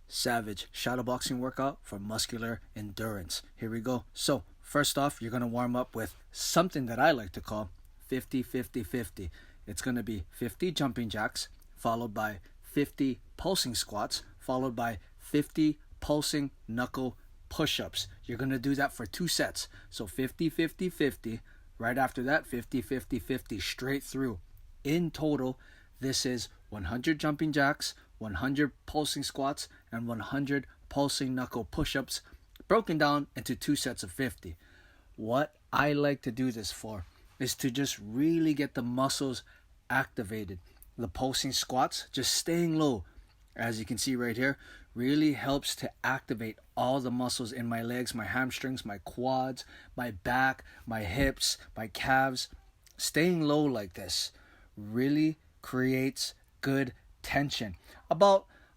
Savage shadowboxing workout for muscular endurance. Here we go. So first off, you're going to warm up with something that I like to call 50-50-50. It's going to be 50 jumping jacks followed by 50 pulsing squats followed by 50 pulsing knuckle push-ups. You're going to do that for 2 sets. So 50-50-50. Right after that, 50-50-50 straight through. In total, this is 100 jumping jacks, 100 pulsing squats, and 100 pulsing knuckle push-ups, broken down into 2 sets of 50. What I like to do this for is to just really get the muscles activated. The pulsing squats, just staying low, as you can see right here, really helps to activate all the muscles in my legs, my hamstrings, my quads, my back, my hips, my calves. Staying low like this really creates good tension.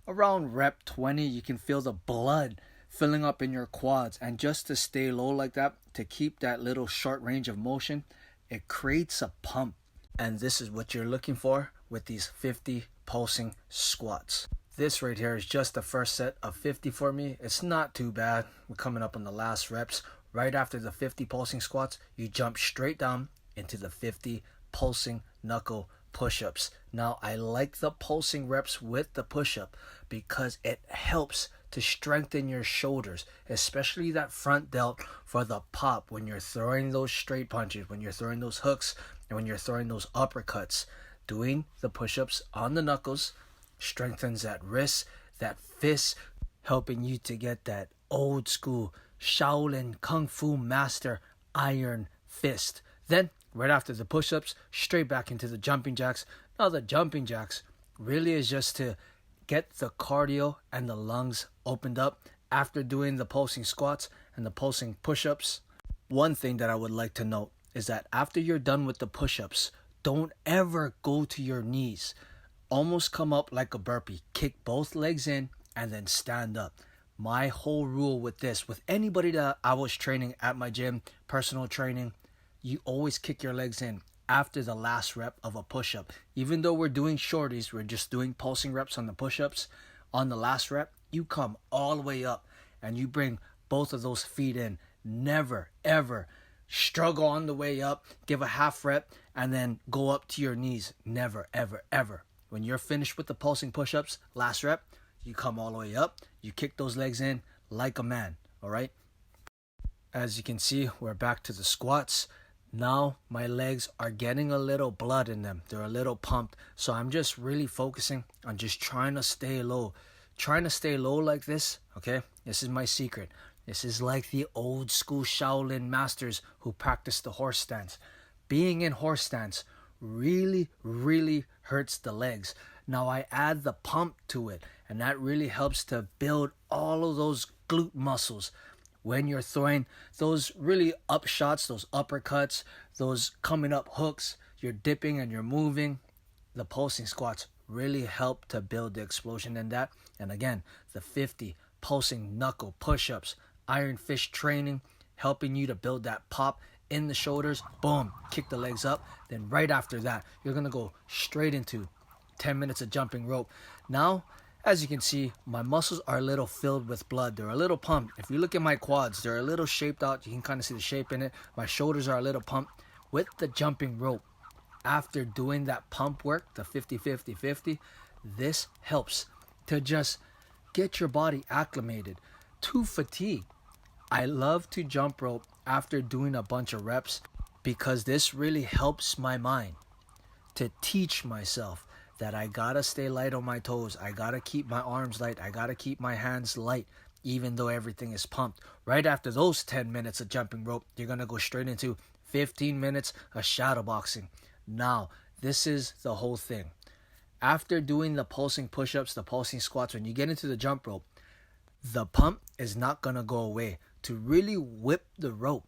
Around rep 20, you can feel the blood filling up in your quads, and just to stay low like that, to keep that little short range of motion, it creates a pump. And this is what you're looking for with these 50 pulsing squats. This right here is just the first set of 50 for me. It's not too bad. We're coming up on the last reps. Right after the 50 pulsing squats, you jump straight down into the 50 pulsing knuckle push-ups. Now, I like the pulsing reps with the push-up because it helps to strengthen your shoulders, especially that front delt for the pop when you're throwing those straight punches, when you're throwing those hooks, and when you're throwing those uppercuts. Doing the push-ups on the knuckles strengthens that wrist, that fist, helping you to get that old school Shaolin Kung Fu master iron fist. Then, right after the push-ups, straight back into the jumping jacks. Now the jumping jacks really is just to get the cardio and the lungs opened up after doing the pulsing squats and the pulsing push-ups. One thing that I would like to note is that after you're done with the push-ups, don't ever go to your knees. Almost come up like a burpee. Kick both legs in and then stand up. My whole rule with this, with anybody that I was training at my gym, personal training, you always kick your legs in after the last rep of a push-up. Even though we're doing shorties, we're just doing pulsing reps on the push-ups. On the last rep, you come all the way up and you bring both of those feet in. Never, ever struggle on the way up, give a half rep, and then go up to your knees. Never, ever, ever. When you're finished with the pulsing push-ups, last rep, you come all the way up, you kick those legs in like a man, all right? As you can see, we're back to the squats. Now my legs are getting a little blood in them. They're a little pumped. So I'm just really focusing on just trying to stay low. Trying to stay low like this, okay? This is my secret. This is like the old school Shaolin masters who practice the horse stance. Being in horse stance really, really hurts the legs. Now I add the pump to it, and that really helps to build all of those glute muscles. When you're throwing those really up shots, those uppercuts, those coming up hooks, you're dipping and you're moving, the pulsing squats really help to build the explosion in that. And again, the 50 pulsing knuckle push-ups, iron fist training, helping you to build that pop in the shoulders. Boom, kick the legs up. Then right after that, you're going to go straight into 10 minutes of jumping rope. Now, as you can see, my muscles are a little filled with blood. They're a little pumped. If you look at my quads, they're a little shaped out. You can kind of see the shape in it. My shoulders are a little pumped. With the jumping rope, after doing that pump work, the 50-50-50, this helps to just get your body acclimated to fatigue. I love to jump rope after doing a bunch of reps because this really helps my mind to teach myself that I gotta stay light on my toes. I gotta keep my arms light. I gotta keep my hands light, even though everything is pumped. Right after those 10 minutes of jumping rope, you're gonna go straight into 15 minutes of shadowboxing. Now, this is the whole thing. After doing the pulsing push-ups, the pulsing squats, when you get into the jump rope, the pump is not gonna go away. To really whip the rope,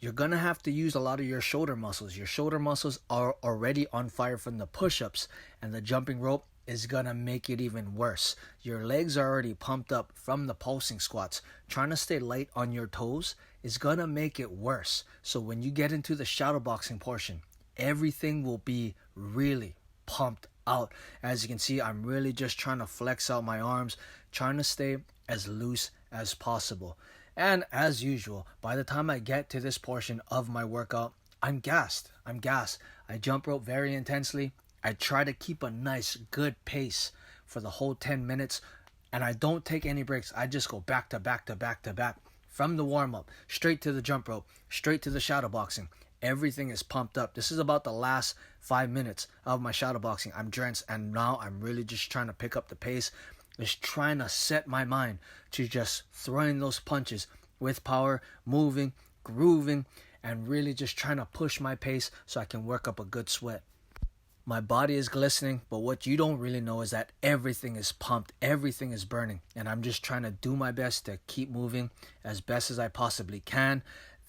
you're going to have to use a lot of your shoulder muscles. Your shoulder muscles are already on fire from the push-ups, and the jumping rope is going to make it even worse. Your legs are already pumped up from the pulsing squats. Trying to stay light on your toes is going to make it worse. So when you get into the shadowboxing portion, everything will be really pumped out. As you can see, I'm really just trying to flex out my arms, trying to stay as loose as possible. And as usual, by the time I get to this portion of my workout, I'm gassed. I jump rope very intensely. I try to keep a nice, good pace for the whole 10 minutes. And I don't take any breaks. I just go back to back to back to back. From the warm-up, straight to the jump rope, straight to the shadowboxing. Everything is pumped up. This is about the last 5 minutes of my shadowboxing. I'm drenched, and now I'm really just trying to pick up the pace. Just trying to set my mind to just throwing those punches with power, moving, grooving, and really just trying to push my pace so I can work up a good sweat. My body is glistening, but what you don't really know is that everything is pumped, everything is burning, and I'm just trying to do my best to keep moving as best as I possibly can.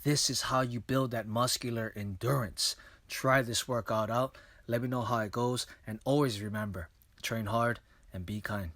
This is how you build that muscular endurance. Try this workout out. Let me know how it goes, and always remember, train hard and be kind.